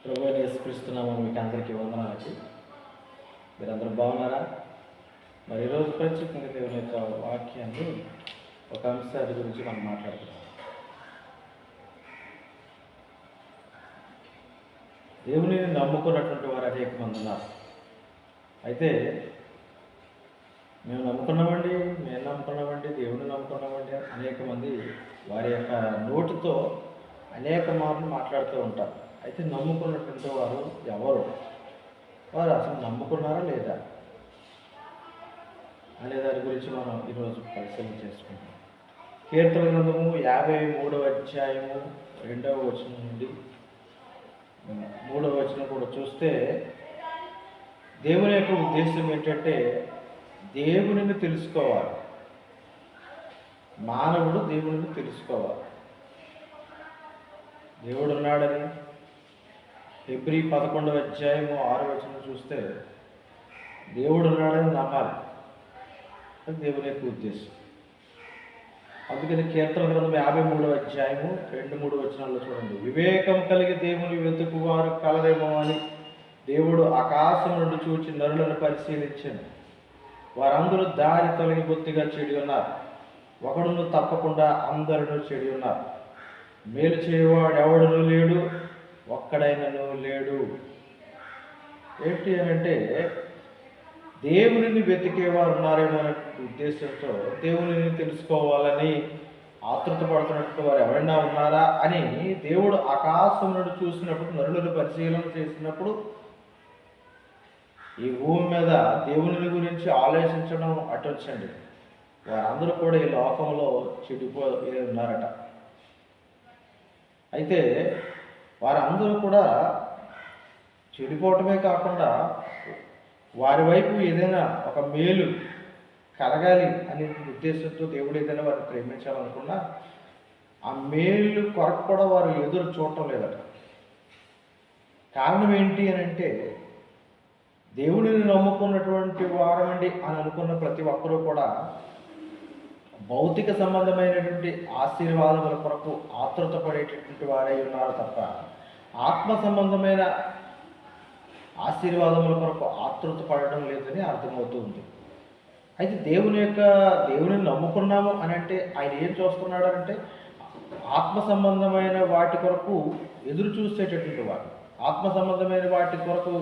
ప్రభు అయిన యేసుక్రీస్తున్నాము మీకు అందరికీ వందనాలకి. మీరందరూ బాగున్నారా? మరి ఈరోజు ప్రత్యేకంగా దేవుని యొక్క వాక్యాన్ని ఒక అంశాన్ని గురించి మనం మాట్లాడుతున్నాం. దేవుని నమ్ముకున్నటువంటి వారు అనేక మంది ఉన్నారు. అయితే మేము నమ్ముకున్నామండి, దేవుని నమ్ముకున్నామండి అనేక మంది వారి యొక్క నోటితో అనేక మాటలు మాట్లాడుతూ ఉంటారు. అయితే నమ్ముకున్నటువంటి వారు ఎవరు? వారు అసలు నమ్ముకున్నారా లేదా అనే దాని గురించి మనం ఈరోజు పరిశీలన చేసుకుంటాం. కీర్తన గ్రంథము 53వ అధ్యాయము 2వ వచనం నుండి 3వ వచనం కూడా చూస్తే దేవుని యొక్క ఉద్దేశం ఏంటంటే దేవునిని తెలుసుకోవాలి. మానవుడు దేవునిని తెలుసుకోవాలి. దేవుడు ఉన్నాడని హెబ్రీ 11వ అధ్యాయము 6వ వచనం చూస్తే దేవుడు ఉన్నాడని నమ్మాలి. అది దేవుని యొక్క ఉద్దేశం. అందుకని కీర్తన గ్రంథం 53వ అధ్యాయము 2-3 వచనాల్లో చూడండి. వివేకం కలిగి దేవుని వెతుకువారు కలరేమో అని దేవుడు ఆకాశం నుండి చూచి నరులను పరిశీలించాను. వారందరూ దారి తొలగి బొత్తిగా చెడి ఉన్నారు. ఒకడును తప్పకుండా అందరూ చెడి ఉన్నారు. మేలు చేయవాడు ఎవడును లేడు, ఒక్కడైనను లేడు. ఏంటి అని అంటే దేవునిని వెతికేవారు ఉన్నారేమో అనే ఉద్దేశంతో దేవునిని తెలుసుకోవాలని ఆతృత పడుతున్నట్టు వారు ఎవరైనా ఉన్నారా అని దేవుడు ఆకాశం నుండి చూసినప్పుడు, నరులను పరిశీలన చేసినప్పుడు ఈ భూమి మీద దేవుని గురించి ఆలోచించడం అటొచ్చండి. వారందరూ కూడా ఈ లోకంలో చెడిపోయి ఉన్నారట. అయితే వారందరూ కూడా చెడిపోవటమే కాకుండా వారి వైపు ఏదైనా ఒక మేలు కలగాలి అనే ఉద్దేశంతో దేవుడు ఏదైనా వారిని ప్రేమించాలనుకున్నా ఆ మేలు కొరకు కూడా వారు ఎదురు చూడటం లేదట. కారణం ఏంటి అని అంటే దేవుడిని నమ్ముకున్నటువంటి వారమండి అని అనుకున్న ప్రతి ఒక్కరూ కూడా భౌతిక సంబంధమైనటువంటి ఆశీర్వాదముల కొరకు ఆతృత పడేటటువంటి వారై ఉన్నారు తప్ప ఆత్మ సంబంధమైన ఆశీర్వాదముల కొరకు ఆతృత పడడం లేదని అర్థమవుతూ ఉంది. అయితే దేవుని నమ్ముకున్నాము అని అంటే ఆయన ఏం చూస్తున్నాడు అంటే ఆత్మ సంబంధమైన వాటి కొరకు ఎదురు చూసేటటువంటి వారు, ఆత్మ సంబంధమైన వాటి కొరకు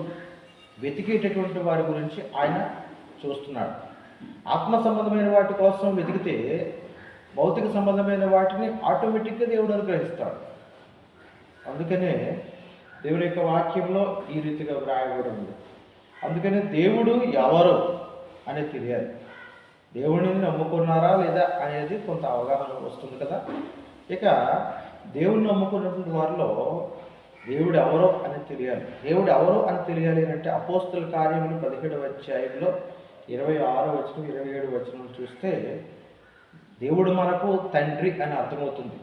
వెతికేటటువంటి వారి గురించి ఆయన చూస్తున్నాడు. ఆత్మ సంబంధమైన వాటి కోసం వెతికితే భౌతిక సంబంధమైన వాటిని ఆటోమేటిక్గా దేవుడు అనుగ్రహిస్తాడు. అందుకనే దేవుడి యొక్క వాక్యంలో ఈ రీతిగా వ్రాయబడి ఉంది. అందుకనే దేవుడు ఎవరు అనేది తెలియాలి. దేవుడిని నమ్ముకున్నారా లేదా అనేది కొంత అవగాహన వస్తుంది కదా. ఇక దేవుడిని నమ్ముకున్నటువంటి వారిలో దేవుడు ఎవరో అని తెలియాలి. దేవుడు ఎవరో అని తెలియాలి అంటే అపోస్తల కార్యములు 17వ అధ్యాయంలో 26వ వచనం 27వ వచనం చూస్తే దేవుడు మనకు తండ్రి అని అర్థమవుతుంది.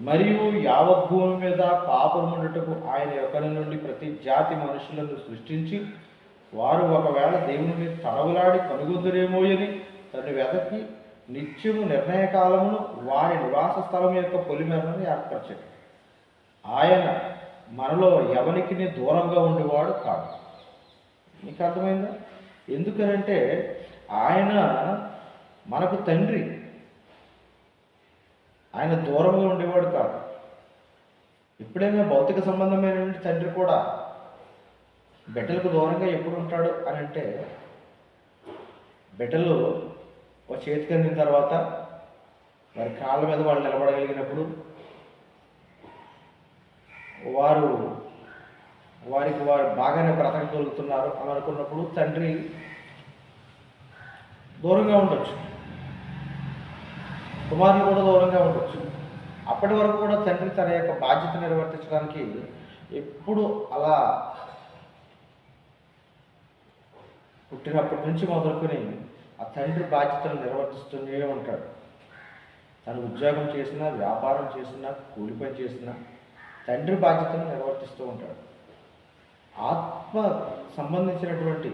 మరియు యావత్ భూమి మీద పాపముండుటకు ఆయన యొక్కడి నుండి ప్రతి జాతి మనుషులను సృష్టించి వారు ఒకవేళ దేవుని తడవులాడి కనుగొందురేమోయని తను వెతకి నిత్యము నిర్ణయ కాలమును వారి నివాస స్థలం యొక్క పొలిమేరను ఏర్పరచాడు. ఆయన మనలో ఎవరికి దూరంగా ఉండేవాడు కాదు. మీకు అర్థమైందా? ఎందుకనంటే ఆయన మనకు తండ్రి, ఆయన దూరంగా ఉండేవాడు కాదు. ఎప్పుడైనా భౌతిక సంబంధమైన తండ్రి కూడా బిడ్డలకు దూరంగా ఎప్పుడు ఉంటాడు అని అంటే బిడ్డలు ఒక చేతికి అందిన తర్వాత వారి కాళ్ళ మీద వాళ్ళు నిలబడగలిగినప్పుడు వారికి వారు బాగానే బ్రతకగలుగుతున్నారు అని అనుకున్నప్పుడు తండ్రి దూరంగా ఉండొచ్చు, కుమారులు కూడా దూరంగా ఉండొచ్చు. అప్పటి వరకు కూడా తండ్రి తన యొక్క బాధ్యత నిర్వర్తించడానికి ఎప్పుడు అలా పుట్టినప్పటి నుంచి మొదలుకొని ఆ తండ్రి బాధ్యతలు నిర్వర్తిస్తూనే ఉంటాడు. తను ఉద్యోగం చేసినా, వ్యాపారం చేసినా, కూలి పని చేసినా తండ్రి బాధ్యతను నిర్వర్తిస్తూ ఉంటాడు. ఆత్మ సంబంధించినటువంటి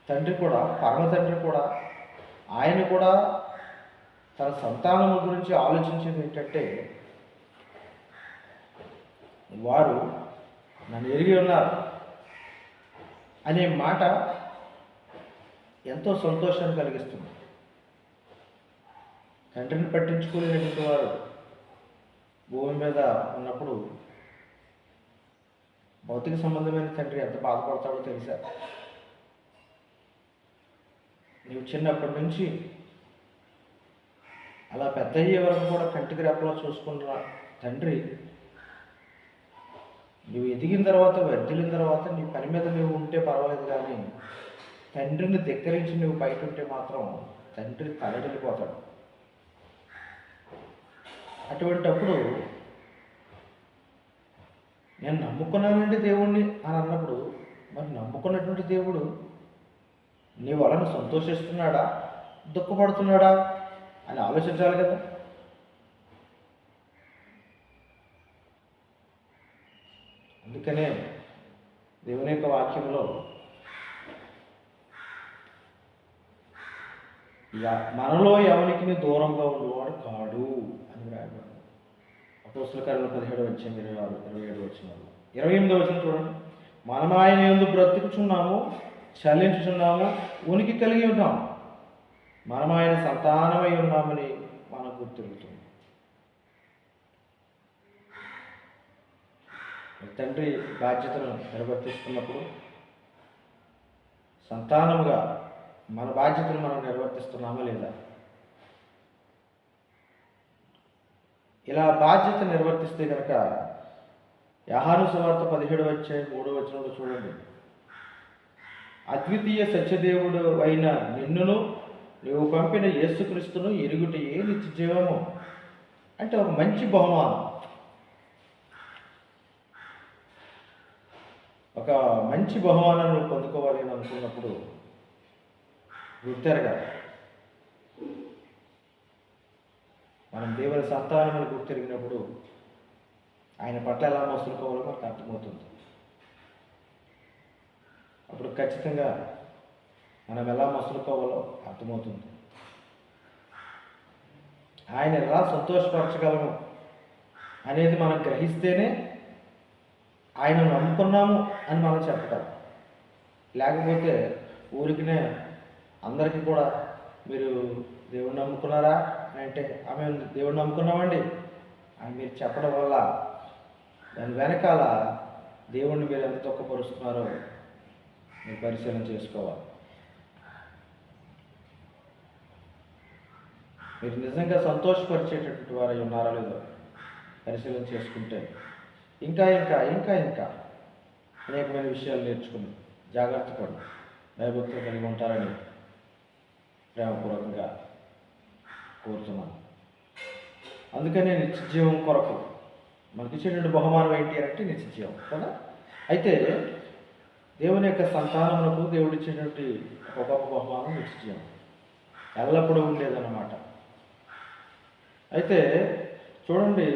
తండ్రి కూడా, పరమ తండ్రి కూడా, ఆయన కూడా తన సంతానం గురించి ఆలోచించేది ఏంటంటే వారు నన్ను ఎరిగి ఉన్నారు అనే మాట ఎంతో సంతోషాన్ని కలిగిస్తుంది. తండ్రిని పట్టించుకోలేనటువంటి వారు భూమి మీద ఉన్నప్పుడు భౌతిక సంబంధమైన తండ్రి ఎంత బాధపడతాడో తెలుసా? నీవు చిన్నప్పటి నుంచి అలా పెద్ద అయ్యే వరకు కూడా కంటికి రెప్పలో చూసుకున్న తండ్రి నువ్వు ఎదిగిన తర్వాత, వర్ధిల్లిన తర్వాత నీ పని మీద నువ్వు ఉంటే పర్వాలేదు, కానీ తండ్రిని ధిక్కరించి నువ్వు బయట ఉంటే మాత్రం తండ్రి తలడిల్లిపోతాడు. అటువంటప్పుడు నేను నమ్ముకున్నానండి దేవుణ్ణి అని అన్నప్పుడు, మరి నమ్ముకున్నటువంటి దేవుడు నీ వలన సంతోషిస్తున్నాడా, దుఃఖపడుతున్నాడా అని ఆలోచించాలి కదా. అందుకనే దేవుని యొక్క వాక్యంలో మనలో ఎవరికి దూరంగా ఉండేవాడు కాడు అని రాయబడింది. అపోస్తలుల కార్యాలు 17వ అధ్యాయం 26, 27 వచనాలు. 28వ వచనం చూడండి. మనం ఆయన యందు బ్రతుకుచున్నాము, చలించుచున్నాము, ఉనికి కలిగి ఉన్నాము, మనం ఆయన సంతానమై ఉన్నామని మనకు గుర్తిరుగుతుంది. తండ్రి బాధ్యతను నిర్వర్తిస్తున్నప్పుడు సంతానముగా మన బాధ్యతను మనం నిర్వర్తిస్తున్నామా లేదా? ఇలా బాధ్యత నిర్వర్తిస్తే కనుక యోహాను సువార్త 17వ అధ్యాయం 3వ వచనంలో చూడండి. అద్వితీయ సత్యదేవుడు అయిన నిన్నును నీవు పంపిన యేసుక్రీస్తును ఎరుగుటయే నిత్య జీవము. అంటే ఒక మంచి బహుమానం, ఒక మంచి బహుమానాన్ని పొందుకోవాలి అని అనుకున్నప్పుడు గుర్తెరగాలి. మనం దేవుని సంతానములు గుర్తెరిగినప్పుడు ఆయన పట్ల ఎలా మసులుకోవాలో మనకు అర్థమవుతుంది. అప్పుడు ఖచ్చితంగా మనం ఎలా మసులుకోవాలో అర్థమవుతుంది. ఆయన ఎలా సంతోషపరచగలము అనేది మనం గ్రహిస్తేనే ఆయన నమ్ముకున్నాము అని మనం చెప్పగలం. లేకపోతే ఊరికినే అందరికీ కూడా మీరు దేవుణ్ణి నమ్ముకున్నారా అని అంటే ఆమె దేవుణ్ణి నమ్ముకున్నామండి అని మీరు చెప్పడం వల్ల దాని వెనకాల దేవుణ్ణి మీరు ఎంత తొక్కపరుస్తున్నారో మీరు పరిశీలన చేసుకోవాలి. మీరు నిజంగా సంతోషపరిచేటటువంటి వారై ఉన్నారా లేదో పరిశీలన చేసుకుంటే ఇంకా ఇంకా ఇంకా ఇంకా అనేకమైన విషయాలు నేర్చుకుని జాగ్రత్త పడి భయభక్తులు కలిగి ఉంటారని ప్రేమపూర్వకంగా కోరుతున్నాను. అందుకనే నిత్యజీవం కొరకు మనకి ఇచ్చేటువంటి బహుమానం ఏంటి అంటే నిత్యజీవం కదా. అయితే దేవుని యొక్క సంతానములకు దేవుడు ఇచ్చేటువంటి ఒక గొప్ప బహుమానం నిత్యజీవం, ఎల్లప్పుడూ ఉండేదన్నమాట. అయితే చూడండి,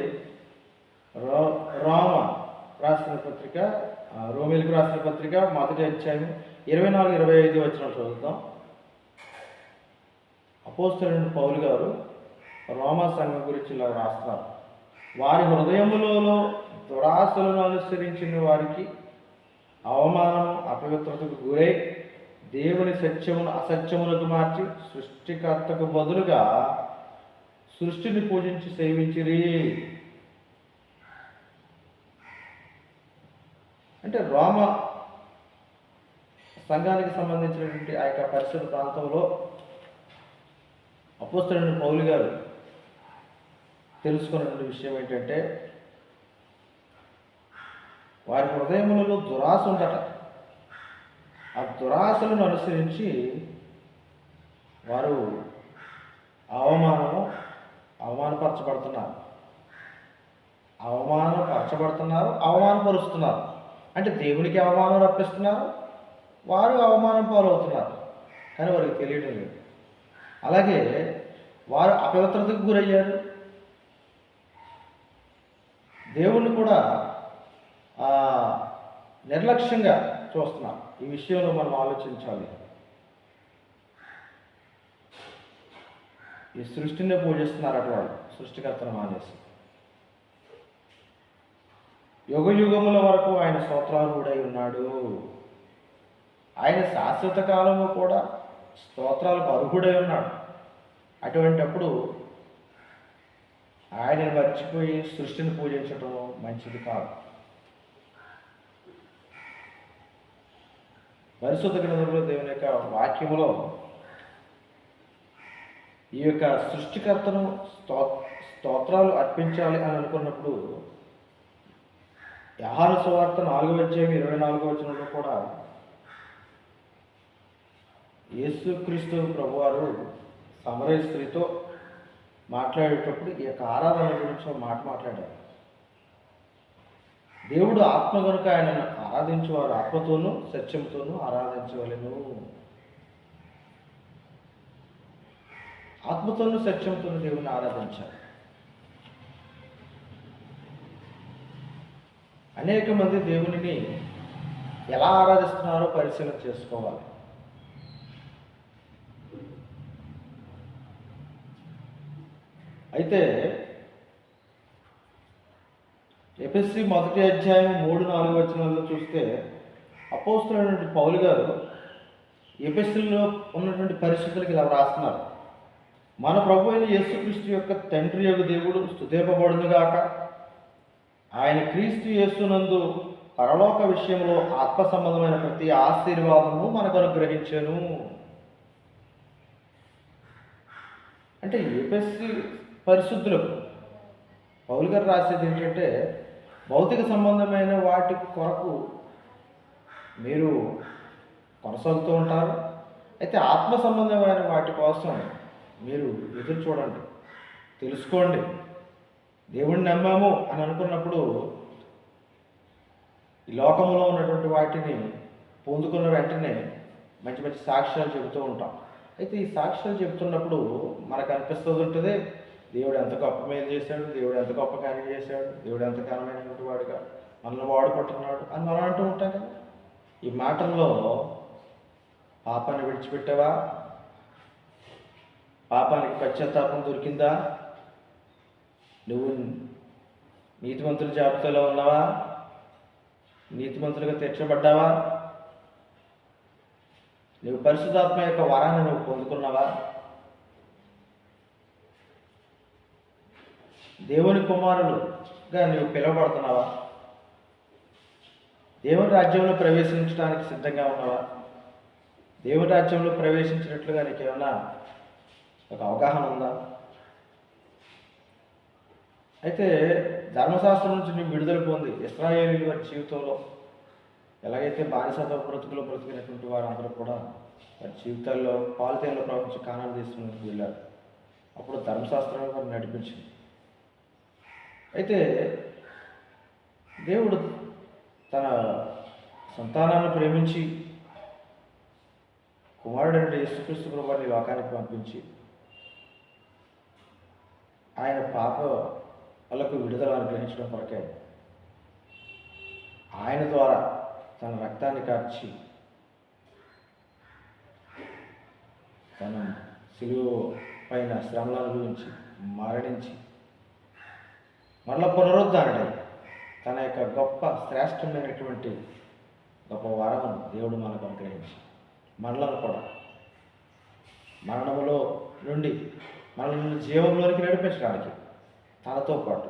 రోమీలకు రాసిన పత్రిక 1వ అధ్యాయం 24, 25 వచనాలు చదువుతాం. అపోస్తలుడైన పౌలు గారు రోమా సంఘం గురించి ఇలా రాస్తున్నారు. వారి హృదయములలో దురాశలను అనుసరించిన వారికి అవమానం, అపవిత్రతకు గురై దేవుని సత్యమును అసత్యములకు మార్చి సృష్టికర్తకు బదులుగా సృష్టిని పూజించి సేవించిరి. అంటే రోమ సంఘానికి సంబంధించినటువంటి ఆ యొక్క పరిసర ప్రాంతంలో అపోస్తలుడైన పౌలు గారు తెలుసుకున్నటువంటి విషయం ఏంటంటే వారి హృదయములలో దురాశ ఉందట. ఆ దురాశలను అనుసరించి వారు అవమానపరచబడుతున్నారు, అవమానపరుస్తున్నారు. అంటే దేవునికి అవమానం రప్పిస్తున్నారు, వారు అవమానం పాలవుతున్నారు, కానీ వారికి తెలియడం లేదు. అలాగే వారు అపవిత్రతకు గురయ్యారు. దేవుణ్ణి కూడా నిర్లక్ష్యంగా చూస్తున్నారు. ఈ విషయంలో మనం ఆలోచించాలి. ఈ సృష్టిని పూజిస్తున్నారు అటు వాళ్ళు, సృష్టికర్తను మానేసి. యుగ యుగముల వరకు ఆయన స్తోత్రార్హుడై ఉన్నాడు. ఆయన శాశ్వత కాలంలో కూడా స్తోత్రాలకు అర్హుడై ఉన్నాడు. అటువంటప్పుడు ఆయనను మర్చిపోయి సృష్టిని పూజించడం మంచిది కాదు. పరిశుద్ధ గ్రంథంలో దేవుని యొక్క వాక్యములో ఈ యొక్క సృష్టికర్తను స్తోత్రాలు అర్పించాలి అని అనుకున్నప్పుడు యోహాను సువార్త 4:24 కూడా యేసుక్రీస్తు ప్రభువారు సమరయ స్త్రీతో మాట్లాడేటప్పుడు ఈ యొక్క ఆరాధన గురించి ఒక మాట మాట్లాడారు. దేవుడు ఆత్మ కనుక ఆయనను ఆరాధించేవారు ఆత్మతోనూ సత్యంతోనూ ఆరాధించవలెను. ఆత్మతోనూ సత్యంతోనూ దేవుని ఆరాధించాలి. అనేక మంది దేవునిని ఎలా ఆరాధిస్తున్నారో పరిశీలన చేసుకోవాలి. అయితే ఎఫెసీ 1:3-4 చూస్తే అపోస్తలుడైనటువంటి పౌలు గారు ఎఫెసీలో ఉన్నటువంటి పరిస్థితులకు ఇలా రాస్తున్నారు. మన ప్రభు అయిన యేసుక్రీస్తు యొక్క తండ్రి యొక్క దేవుడు స్తుతింపబడునుగాక. ఆయన క్రీస్తు యేసునందు పరలోక విషయంలో ఆత్మ సంబంధమైన ప్రతి ఆశీర్వాదము మనకు అనుగ్రహించాను. అంటే ఎఫెసీ పరిశుద్ధులకు పౌలు గారు రాసేది ఏంటంటే, భౌతిక సంబంధమైన వాటి కొరకు మీరు కొనసాగుతూ ఉంటారు. అయితే ఆత్మ సంబంధమైన వాటి కోసం మీరు ఎదురు చూడండి, తెలుసుకోండి. దేవుణ్ణి నమ్మాము అని అనుకున్నప్పుడు ఈ లోకంలో ఉన్నటువంటి వాటిని పొందుకున్న వెంటనే మంచి మంచి సాక్ష్యాలు చెబుతూ ఉంటాం. అయితే ఈ సాక్ష్యాలు చెబుతున్నప్పుడు మనకు అనిపిస్తూ ఉంటుంది, దేవుడు ఎంత గొప్ప మేలు చేశాడు, దేవుడు ఎంత గొప్ప కార్యం చేశాడు, దేవుడు ఎంత ఘనమైనటువంటి వాడుగా మనల్ని వాడుకుంటున్నాడు అని మనం అంటూ ఉంటాం కదా. ఈ మాటల్లో పాపాన్ని విడిచిపెట్టావా? పాపానికి పశ్చాత్తాపం దొరికిందా? నువ్వు నీతిమంతుల జాబితాలో ఉన్నావా? నీతిమంతులుగా తీర్చబడ్డావా? నువ్వు పరిశుద్ధాత్మ యొక్క వరాన్ని నువ్వు పొందుకున్నావా? దేవుని కుమారులుగా నువ్వు పిలువబడుతున్నావా? దేవుని రాజ్యంలో ప్రవేశించడానికి సిద్ధంగా ఉన్నావా? దేవుని రాజ్యంలో ప్రవేశించినట్లుగా నీకేమన్నా ఒక అవగాహన ఉందా? అయితే ధర్మశాస్త్రం నుంచి నువ్వు విడుదల పొంది ఇశ్రాయేలీయుల వారి జీవితంలో ఎలాగైతే బానిసత్వ బ్రతుకులో బ్రతికినటువంటి వారందరూ కూడా వారి జీవితాల్లో పాలితేనలో ప్రవహించి కానాను దేశానికి వెళ్ళారు. అప్పుడు ధర్మశాస్త్రం వారిని నడిపించింది. అయితే దేవుడు తన సంతానాన్ని ప్రేమించి కుమారుడైన యేసుక్రీస్తు ప్రభువుని లోకానికి పంపించి ఆయన పాపాలకు విడుదల అనుగ్రహించడం కొరకే ఆయన ద్వారా తన రక్తాన్ని కార్చి తన శిలువ పైన శ్రమలను అనుభవించి మరణించి మరలా పునరుద్ధరణై తన యొక్క గొప్ప శ్రేష్టమైనటువంటి గొప్ప వరం దేవుడు మనకు అనుగ్రహించి మనలను కూడా మరణములో నుండి మనల్ని జీవంలోనికి నడిపించడానికి తనతో పాటు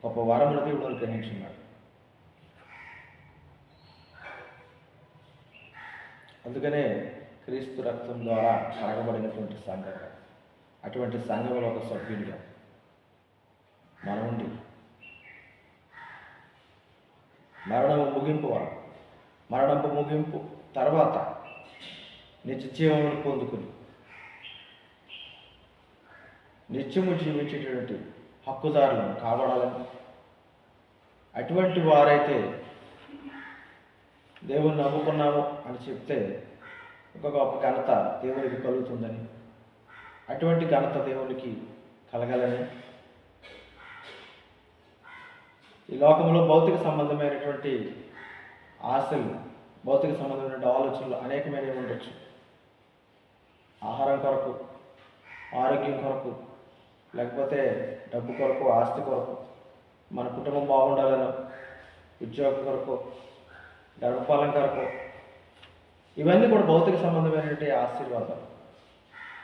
గొప్ప వరములు దేవుడు అనుగ్రహించున్నాడు. అందుకనే క్రీస్తు రక్తం ద్వారా కడగబడినటువంటి సంఘం, అటువంటి సంఘంలో ఒక సభ్యునిగా మనముండి మరణపు ముగింపు తర్వాత నిత్య జీవమును పొందుకుని నిత్యము జీవించేటువంటి హక్కుదారులను కాబడాలని, అటువంటి వారైతే దేవుని నమ్ముకున్నాము అని చెప్తే ఒక గొప్ప ఘనత దేవునికి కలుగుతుందని, అటువంటి ఘనత దేవునికి కలగాలని ఈ లోకంలో భౌతిక సంబంధమైనటువంటి ఆశలు, భౌతిక సంబంధమైన ఆలోచనలు అనేకమైనవి ఉండొచ్చు. ఆహారం కొరకు, ఆరోగ్యం కొరకు, లేకపోతే డబ్బు కొరకు, ఆస్తి కొరకు మన కుటుంబం బాగుండాలనో, ఉద్యోగం కొరకు, గర్భఫలం కొరకు, ఇవన్నీ కూడా భౌతిక సంబంధమైనటువంటి ఆశీర్వాదాలు.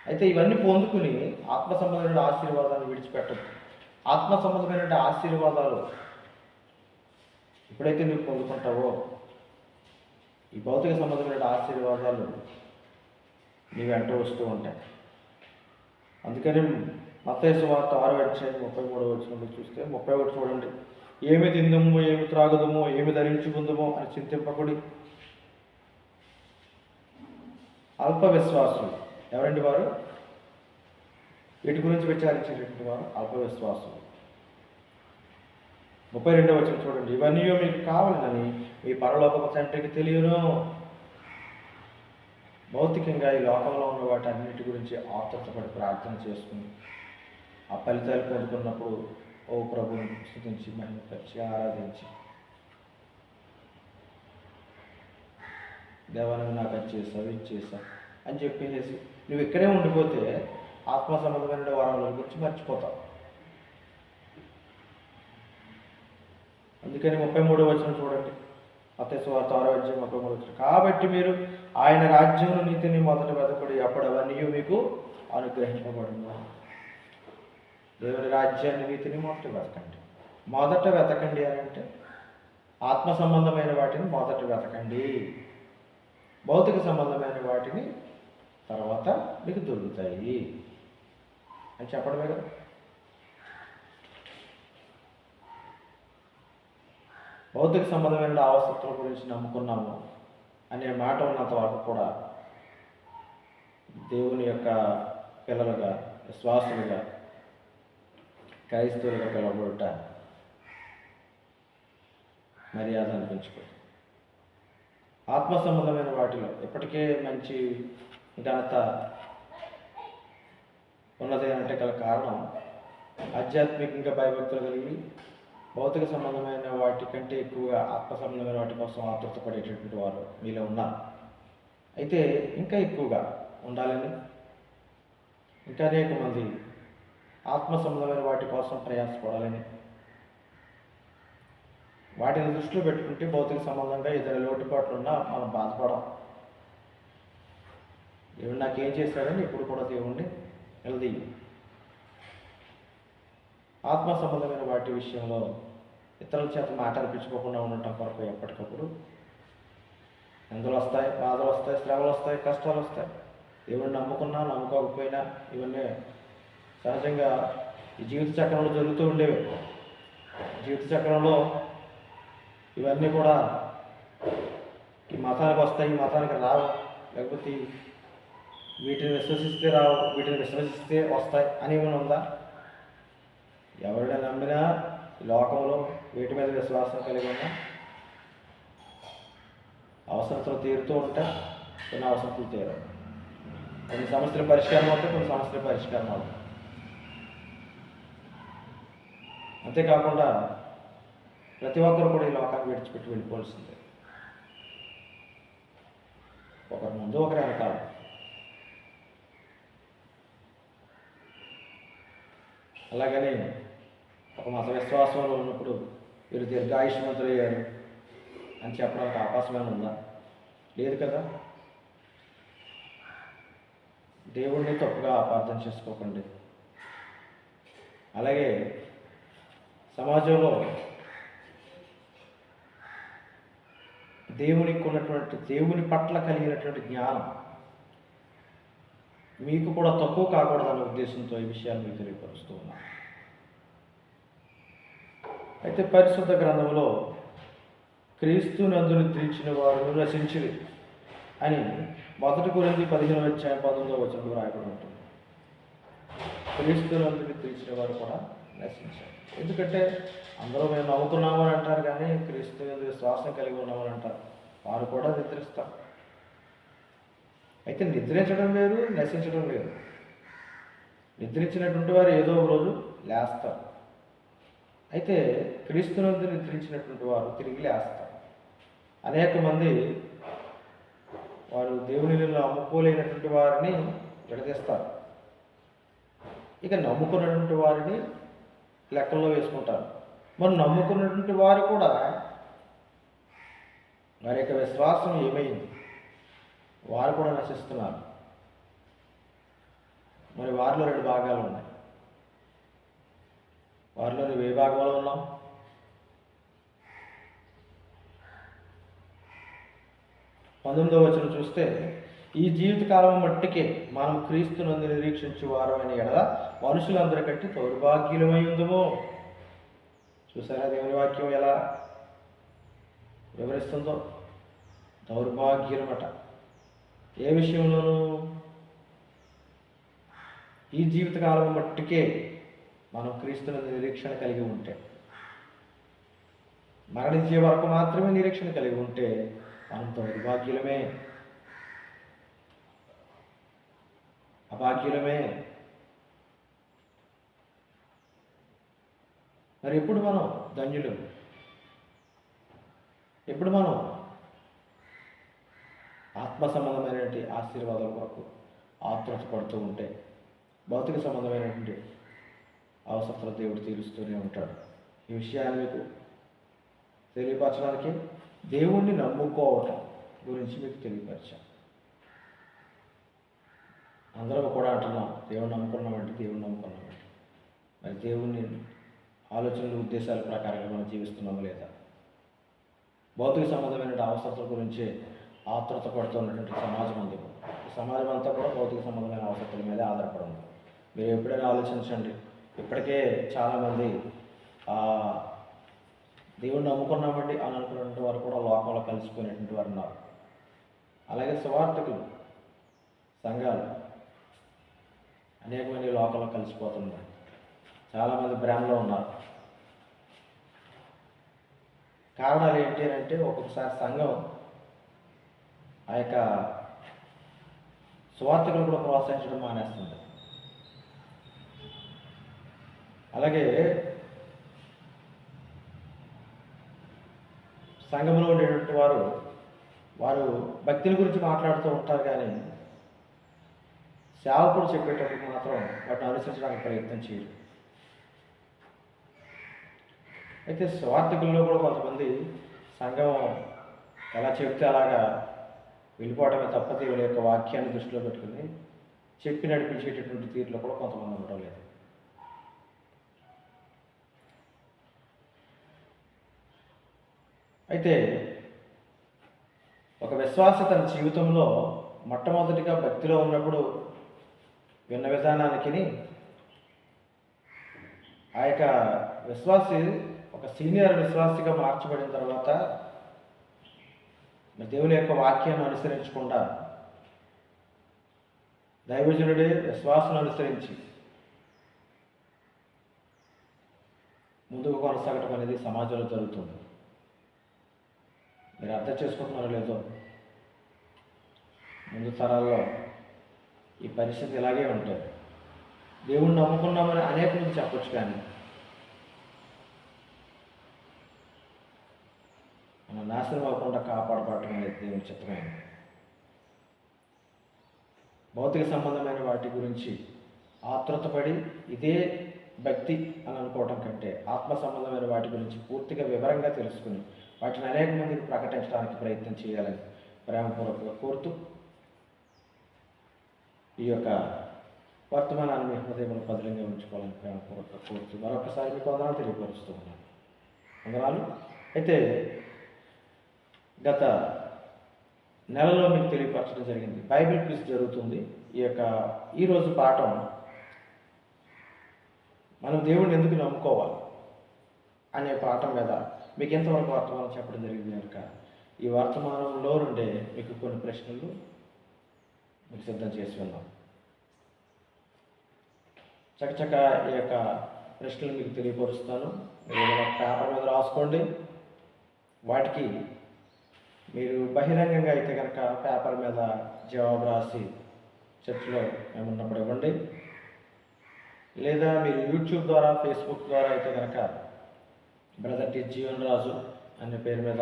అయితే ఇవన్నీ పొందుకుని ఆత్మ సంబంధమైన ఆశీర్వాదాన్ని విడిచిపెట్టదు. ఆత్మ సంబంధమైన ఆశీర్వాదాలు ఎప్పుడైతే నువ్వు పొందుకుంటావో, ఈ భౌతిక సంబంధమైన ఆశీర్వాదాలు నీ వెంట వస్తూ ఉంటాయి. అందుకని మత్తయి సువార్త 6:33 చూస్తే 31 చూడండి. ఏమి తిందుము, ఏమి త్రాగుదమో, ఏమి ధరించుకుందుమో అని చింతింపకుడి. అల్ప విశ్వాసులు ఎవరండి వారు? వీటి గురించి విచారించేటువంటి వారు అల్ప విశ్వాసులు. 32 చూడండి. ఇవన్నీ మీకు కావాలని మీ పరలోకపు తండ్రికి తెలియను. భౌతికంగా ఈ లోకంలో ఉన్న వాటి అన్నిటి గురించి ఆతృతపడి ప్రార్థన చేసుకుని ఆ ఫలితాలు పొందుకున్నప్పుడు ఓ ప్రభువుని స్తుతించి మహిమపరిచి ఆరాధించి, దేవాన్ని నాకు అది చేసావు, ఇది చేసావు అని చెప్పేసి నువ్వు ఇక్కడే ఉండిపోతే ఆత్మ సంబంధమైన వరాల గురించి మర్చిపోతావు. అందుకని 33 చూడండి. మత్తయి సువార్త 6:33. కాబట్టి మీరు ఆయన రాజ్యమును నీతిని మొదట వెతకుడి, అప్పుడు అవన్నీ మీకు అనుగ్రహింపబడును. దేవుని రాజ్యాన్ని నీతిని మొదట వెతకండి అని అంటే ఆత్మ సంబంధమైన వాటిని మొదట వెతకండి, భౌతిక సంబంధమైన వాటిని తర్వాత మీకు దొరుకుతాయి అని చెప్పడమే కదా. భౌతిక సంబంధమైన అవసరతల గురించి నమ్ముకున్నాము అనే మాట ఉన్నంత వరకు కూడా దేవుని యొక్క పిల్లలుగా, విశ్వాసులుగా, క్రైస్తవులుగా పిలవబడుట మర్యాద అనిపించుకోదు. ఆత్మ సంబంధమైన వాటిలో ఇప్పటికే మంచి ఘనత ఉన్నది అంటే గల కారణం ఆధ్యాత్మికంగా భయభక్తులు కలిగి భౌతిక సంబంధమైన వాటి కంటే ఎక్కువగా ఆత్మ సంబంధమైన వాటి కోసం ఆతృతపడేటటువంటి వారు మీలో ఉన్నారు. అయితే ఇంకా ఎక్కువగా ఉండాలని, ఇంకా అనేక మంది ఆత్మ సంబంధమైన వాటి కోసం ప్రయాసపడాలని, వాటిని దృష్టిలో పెట్టుకుంటే భౌతిక సంబంధంగా ఏదైనా లోటుపాట్లు ఉన్నా మనం బాధపడం. దేవుడు నాకేం చేశాడని ఇప్పుడు కూడా దేవుణ్ణి నిలదీయి. ఆత్మ సంబంధమైన వాటి విషయంలో ఇతరుల చేత మాట అనిపించుకోకుండా ఉండటం కొరకు ఎప్పటికప్పుడు నిందలు వస్తాయి, బాధలు వస్తాయి, శ్రమలు వస్తాయి, కష్టాలు వస్తాయి. దేవుడిని నమ్ముకున్నా నమ్ముకోకపోయినా ఇవన్నీ సహజంగా ఈ జీవిత చక్రంలో జరుగుతూ ఉండేవి. జీవిత చక్రంలో ఇవన్నీ కూడా ఈ మతానికి వస్తాయి, ఈ మతానికి రావు, లేకపోతే వీటిని విశ్వసిస్తే రావు, వీటిని విశ్వసిస్తే వస్తాయి అని ఏమైనా ఉందా? ఎవరైనా నమ్మినా ఈ లోకంలో వీటి మీద విశ్వాసం కలిగి ఉన్నా అవసరతలు తీరుతూ ఉంటాయి, కొన్ని అవసరతలు తీరవు. కొన్ని సమస్యల పరిష్కారం అవుతాయి, కొన్ని సమస్యల పరిష్కారం అవుతాయి. అంతేకాకుండా ప్రతి ఒక్కరు కూడా ఈ లోకాన్ని విడిచిపెట్టి వెళ్ళిపోవాల్సిందే. ఒకరి ముందు ఒకరి వెనకాల. అలాగని ఒక మత విశ్వాసంలో ఉన్నప్పుడు వీరు దీర్ఘాయుష్మంతులయ్యారు అని చెప్పడానికి అవకాశమైనా ఉందా? లేదు కదా. దేవుడిని తప్పుగా అపార్థం చేసుకోకండి. అలాగే సమాజంలో దేవుని పట్ల కలిగినటువంటి జ్ఞానం మీకు కూడా తక్కువ కాకూడదన్న ఉద్దేశంతో ఈ విషయాలు మీకు తెలియపరుస్తూ ఉన్నాను. అయితే పరిశుద్ధ గ్రంథంలో క్రీస్తునందు నిద్రించిన వారు నశించిరి అని 1 కొరింథీ 15:19 రాయబడి ఉంటుంది. క్రీస్తునందు నిద్రించిన వారు కూడా నశించారు. ఎందుకంటే అందరూ మేము నమ్ముకున్నామని అంటారు, కానీ క్రీస్తు విశ్వాసం కలిగి ఉన్నామని అంటారు. వారు కూడా నిద్రిస్తారు. అయితే నిద్రించడం వేరు, నశించడం వేరు. నిద్రించినటువంటి వారు ఏదో ఒక రోజు లేస్తారు. అయితే క్రీస్తునందు నిద్రించినటువంటి వారు తిరిగి లేస్తారు. అనేక మంది వారు దేవునిలో నమ్ముకోలేనటువంటి వారిని విడదీస్తారు. ఇక నమ్ముకున్నటువంటి వారిని లెక్కల్లో వేసుకుంటారు. మరి నమ్ముకున్నటువంటి వారు కూడా వారి యొక్క విశ్వాసం ఏమైంది? వారు కూడా నశిస్తున్నారు. మరి వారిలో రెండు భాగాలు ఉన్నాయి. వారిలో నువ్వు ఏ భాగంలో ఉన్నావు? పంతొమ్మిదవ వచనం చూస్తే, ఈ జీవితకాలం మట్టికే మనం క్రీస్తునందు నిరీక్షించు వారమైన ఎడల మనుషులందరికంటే దౌర్భాగ్యులమై ఉందమో. చూసారా దేవుని వాక్యం ఎలా వివరిస్తుందో? దౌర్భాగ్యులమట. ఏ విషయంలోనూ? ఈ జీవితకాలం మట్టికే మనం క్రీస్తునందు నిరీక్షణ కలిగి ఉంటే, మరణించే వరకు మాత్రమే నిరీక్షణ కలిగి ఉంటే మనం దౌర్భాగ్యులమే, అభాగ్యులమే. మరి ఎప్పుడు మనం ధన్యులు? ఎప్పుడు మనం ఆత్మ సంబంధమైనటువంటి ఆశీర్వాదాల కొరకు ఆతృత పడుతూ ఉంటే భౌతిక సంబంధమైనటువంటి అవసరతలు దేవుడు తీరుస్తూనే ఉంటాడు. ఈ విషయాన్ని మీకు తెలియపరచడానికి దేవుణ్ణి నమ్ముకోవటం గురించి మీకు తెలియపరిచాం. అందరం కూడా అంటున్నాం దేవుణ్ణి నమ్ముకున్నామంటే, దేవుణ్ణి నమ్ముకున్నామంటే మరి దేవుణ్ణి ఆలోచనలు ఉద్దేశాల ప్రకారంగా మనం జీవిస్తున్నాము లేదా? భౌతిక సంబంధమైన అవసరతల గురించి ఆతృత పడుతున్నటువంటి సమాజం ఉంది. ఈ సమాజం అంతా కూడా భౌతిక సంబంధమైన అవసరతల మీదే ఆధారపడి ఉంది. మీరు ఎప్పుడైనా ఆలోచించండి. ఇప్పటికే చాలామంది దేవుణ్ణి నమ్ముకున్నామండి అని అనుకున్నటువంటి వారు కూడా లోకంలో కలిసిపోయినటువంటి వారు ఉన్నారు. అలాగే సువార్థకులు, సంఘాలు అనేక మంది లోకంలో కలిసిపోతున్నారు. చాలామంది భ్రమలో ఉన్నారు. కారణాలు ఏంటి అని అంటే, ఒక్కొక్కసారి సంఘం ఆ యొక్క సువార్థకులు కూడా ప్రోత్సహించడం మానేస్తుంది. అలాగే సంఘంలో ఉండేటువంటి వారు భక్తుల గురించి మాట్లాడుతూ ఉంటారు, కానీ సేవకుడు చెప్పేటప్పుడు మాత్రం వాటిని అనుసరించడానికి ప్రయత్నం చేయరు. అయితే స్వార్థకుల్లో కూడా కొంతమంది సంఘం ఎలా చెప్తే అలాగా వెళ్ళిపోవటమే తప్ప దేవుని యొక్క వాక్యాన్ని దృష్టిలో పెట్టుకుని చెప్పి నడిపించేటటువంటి తీరులో కూడా కొంతమంది ఉండడం లేదు. అయితే ఒక విశ్వాస తన జీవితంలో మొట్టమొదటిగా భక్తిలో ఉన్నప్పుడు విన్న విధానానికి ఆ యొక్క విశ్వాసి ఒక సీనియర్ విశ్వాసిగా మార్చబడిన తర్వాత దేవుని యొక్క వాక్యాన్ని అనుసరించకుండా దైవజనుడే విశ్వాసం అనుసరించి ముందుకు కొనసాగటం అనేది సమాజంలో జరుగుతుంది. మీరు అర్థం చేసుకుంటున్నారో లేదో? ముందు తరాల్లో ఈ పరిస్థితి ఇలాగే ఉంటుంది. దేవుణ్ణి నమ్ముకున్నామని అనేక మంది చెప్పొచ్చు, కానీ మనం నాశనం అవ్వకుండా కాపాడబడటం అనేది దేవుని చిత్తమైనది. భౌతిక సంబంధమైన వాటి గురించి ఆతృతపడి ఇదే భక్తి అని అనుకోవటం కంటే, ఆత్మ సంబంధమైన వాటి గురించి పూర్తిగా వివరంగా తెలుసుకుని వాటిని అనేక మందికి ప్రకటించడానికి ప్రయత్నం చేయాలని ప్రేమపూర్వకంగా కోరుతూ ఈ యొక్క వర్తమానాన్ని మీ హృదయంలో పదిలంగా ఉంచుకోవాలని ప్రేమపూర్వకంగా కోరుతూ మరొకసారి మీకు వందనాలు తెలియపరుస్తూ ఉన్నాను. వందనాలు. అయితే గత నెలలో మీకు తెలియపరచడం జరిగింది, బైబిల్ క్విజ్ జరుగుతుంది. ఈరోజు పాఠం మనం దేవుడిని ఎందుకు నమ్ముకోవాలి అనే పాఠం మీద మీకు ఎంతవరకు వర్తమానం చెప్పడం జరిగింది కనుక ఈ వర్తమానంలో నుండే మీకు కొన్ని ప్రశ్నలు మీకు సిద్ధం చేసి ఉన్నాం. చకచక ఈ యొక్క ప్రశ్నలు మీకు తెలియపరుస్తాను. పేపర్ మీద రాసుకోండి. వాటికి మీరు బహిరంగంగా అయితే కనుక పేపర్ మీద జవాబు రాసి చర్చిలో ఏమన్నప్పుడు ఇవ్వండి. లేదా మీరు యూట్యూబ్ ద్వారా, ఫేస్బుక్ ద్వారా అయితే కనుక బ్రదర్ టి జీవన్ రాజు అనే పేరు మీద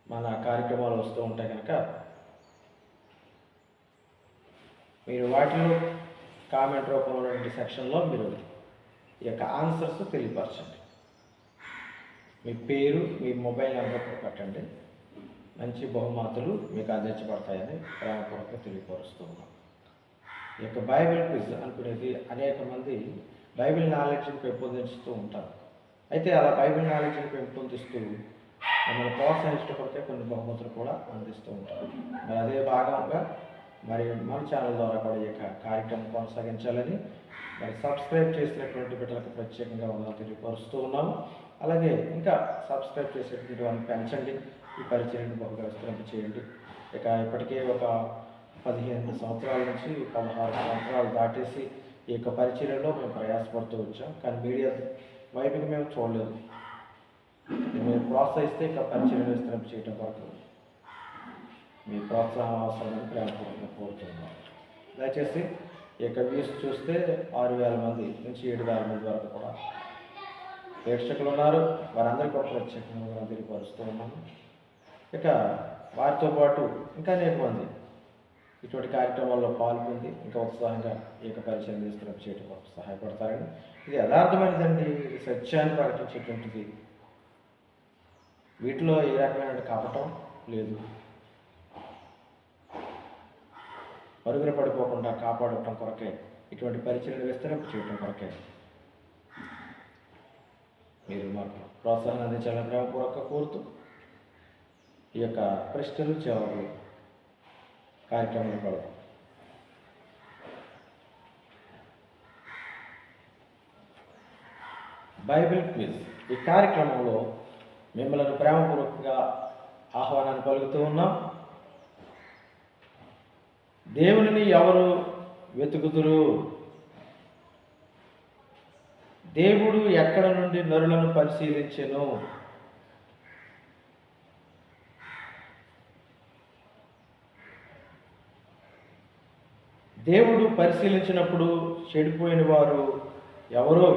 మన కార్యక్రమాలు వస్తూ ఉంటాయి కనుక మీరు వాటిలో కామెంట్ రూపంలో సెక్షన్లో మీరు ఈ యొక్క ఆన్సర్స్ తెలియపరచండి. మీ పేరు, మీ మొబైల్ నెంబర్ పెట్టండి. మంచి బహుమతులు మీకు అందించబడతాయని ప్రేమపూర్వకంగా తెలియపరుస్తూ ఉన్నాం. ఈ యొక్క బైబిల్ క్విజ్ అనుకునేది అనేక మంది బైబిల్ నాలెడ్జ్ని పెంపొందిస్తూ ఉంటారు. అయితే అలా బైబిల్ నాలెడ్జ్ని పెంపొందిస్తూ మమ్మల్ని ప్రోత్సహించకపోతే కొన్ని బహుమతులు కూడా అందిస్తూ ఉంటారు. మరి అదే భాగంగా మరి మన ఛానల్ ద్వారా కూడా ఈ యొక్క కార్యక్రమం కొనసాగించాలని మరి సబ్స్క్రైబ్ చేసినటువంటి బిడ్డలకు ప్రత్యేకంగా వందనాలు తెలియపరుస్తూ ఉన్నాము. అలాగే ఇంకా సబ్స్క్రైబ్ చేసేటువంటి వారిని పెంచండి, ఈ పరిచయాన్ని బహుగా విస్తరింప చేయండి. ఇక ఇప్పటికే ఒక 15 సంవత్సరాల నుంచి 16 సంవత్సరాలు దాటేసి ఈ యొక్క పరిచర్యలో మేము ప్రయాసపడుతూ వచ్చాం. కానీ మీడియా వైపుకి మేము చూడలేదు. మీరు ప్రోత్సహిస్తే ఇక పరిచర్యను విస్తరింప చేయడం కొరకు మీ ప్రోత్సాహం అవసరమని ప్రేమపూర్వకంగా కోరుతున్నాం. దయచేసి ఈ యొక్క వ్యూస్ చూస్తే 6,000 మంది నుంచి 7,000 మంది వరకు కూడా ప్రేక్షకులు ఉన్నారు. వారందరికీ ఒక ప్రత్యేకంగా తెలియపరుస్తూ ఉన్నాము. ఇక వారితో పాటు ఇంకా అనేక మంది ఇటువంటి కార్యక్రమాల్లో పాల్గొంది ఇంకా ఉత్సాహంగా ఈ యొక్క పరిచయం విస్తరింప చేయడం కొరకు సహాయపడతారని. ఇది యథార్థమైనదండి, ఇది సత్యాన్ని ప్రకటించేటువంటిది. వీటిలో ఏ రకమైన కపటం లేదు. పరుగున పడిపోకుండా కాపాడటం కొరకే, ఇటువంటి పరిచయను విస్తరింప చేయడం కొరకే మీరు మాకు ప్రోత్సాహం అందించాలని ప్రేమపూర్వకంగా కోరుతూ ఈ యొక్క ప్రశ్నలు జవాబులు కార్యక్రమంలో కలదు. బైబిల్ క్విజ్ ఈ కార్యక్రమంలో మిమ్మల్ని ప్రేమపూర్వకంగా ఆహ్వానాన్ని పలుకుతూ ఉన్నాం. దేవునిని ఎవరు వెతుకుదురు? దేవుడు ఎక్కడ నుండి నరులను పరిశీలించెను? దేవుడు పరిశీలించినప్పుడు చెడిపోయిన వారు ఎవరు?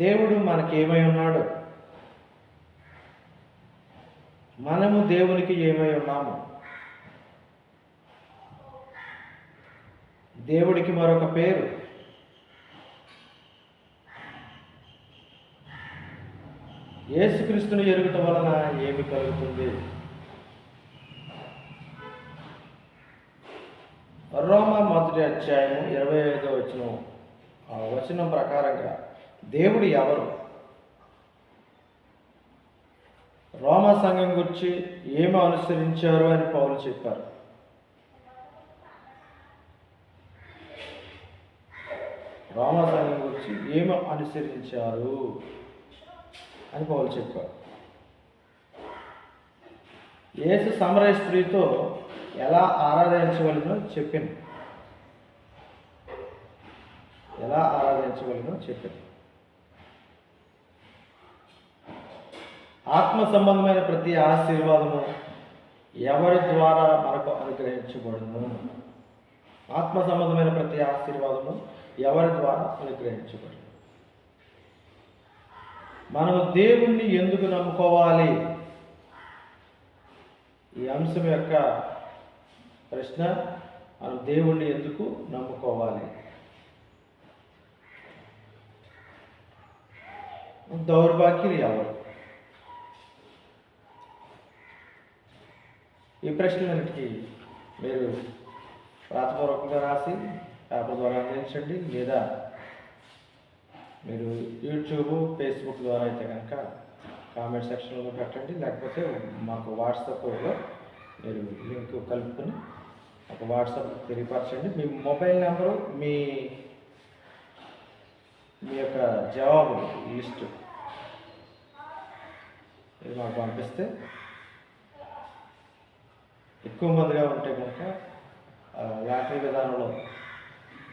దేవుడు మనకేమై ఉన్నాడు? మనము దేవునికి ఏమై ఉన్నాము? దేవుడికి మరొక పేరు. యేసుక్రీస్తుని ఎరుగుట వలన ఏమి కలుగుతుంది? రోమా 1వ అధ్యాయం 25వ వచనం ప్రకారంగా దేవుడు ఎవరు? రోమా సంఘం గురించి ఏమి అనుసరించారు అని పౌలు చెప్పారు. రోమా సంఘం గురించి ఏమి అనుసరించారు అని పౌలు చెప్పారు. యేసు సమరయ స్త్రీతో ఎలా ఆరాధించవలనో చెప్పింది. ఆత్మ సంబంధమైన ప్రతి ఆశీర్వాదము ఎవరి ద్వారా మనకు అనుగ్రహించబడును? ఆత్మ సంబంధమైన ప్రతి ఆశీర్వాదము ఎవరి ద్వారా అనుగ్రహించబడును? మనము దేవుణ్ణి ఎందుకు నమ్ముకోవాలి? ఈ అంశం యొక్క ప్రశ్న, మనం దేవుణ్ణి ఎందుకు నమ్ముకోవాలి? దౌర్భాగ్యులు ఎవరు? ఈ ప్రశ్నలన్నిటికీ మీరు రాతపూర్వకంగా రాసి పేపర్ ద్వారా అందించండి, లేదా మీరు యూట్యూబ్, ఫేస్బుక్ ద్వారా అయితే కనుక కామెంట్ సెక్షన్లో పెట్టండి. లేకపోతే మాకు వాట్సాప్లో మీరు లింక్ కలుపుకొని ఒక వాట్సాప్ తెలియపరచండి. మీ మొబైల్ నెంబరు, మీ యొక్క జవాబు లిస్టు ఇది మాకు పంపిస్తే, ఎక్కువ మందిగా ఉంటే కనుక లాటరీ విధానంలో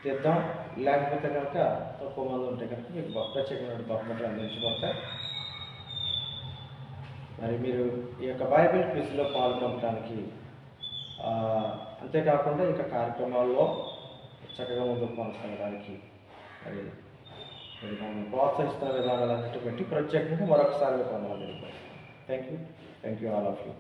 తీద్దాం. లేకపోతే కనుక తక్కువ మంది ఉంటే కనుక మీకు ప్రత్యేకమైన బహుమతులు అందించబడతాయి. మరి మీరు ఈ యొక్క బైబిల్ క్విజ్లో పాల్గొనడానికి, అంతేకాకుండా ఇక కార్యక్రమాల్లో చక్కగా ముందుకు కొనసాగడానికి మరి మీరు మమ్మల్ని ప్రోత్సహిస్తున్న విధానాలన్నిటి బట్టి ప్రత్యేకంగా మరొకసారి పొందాలి. Thank you all of you.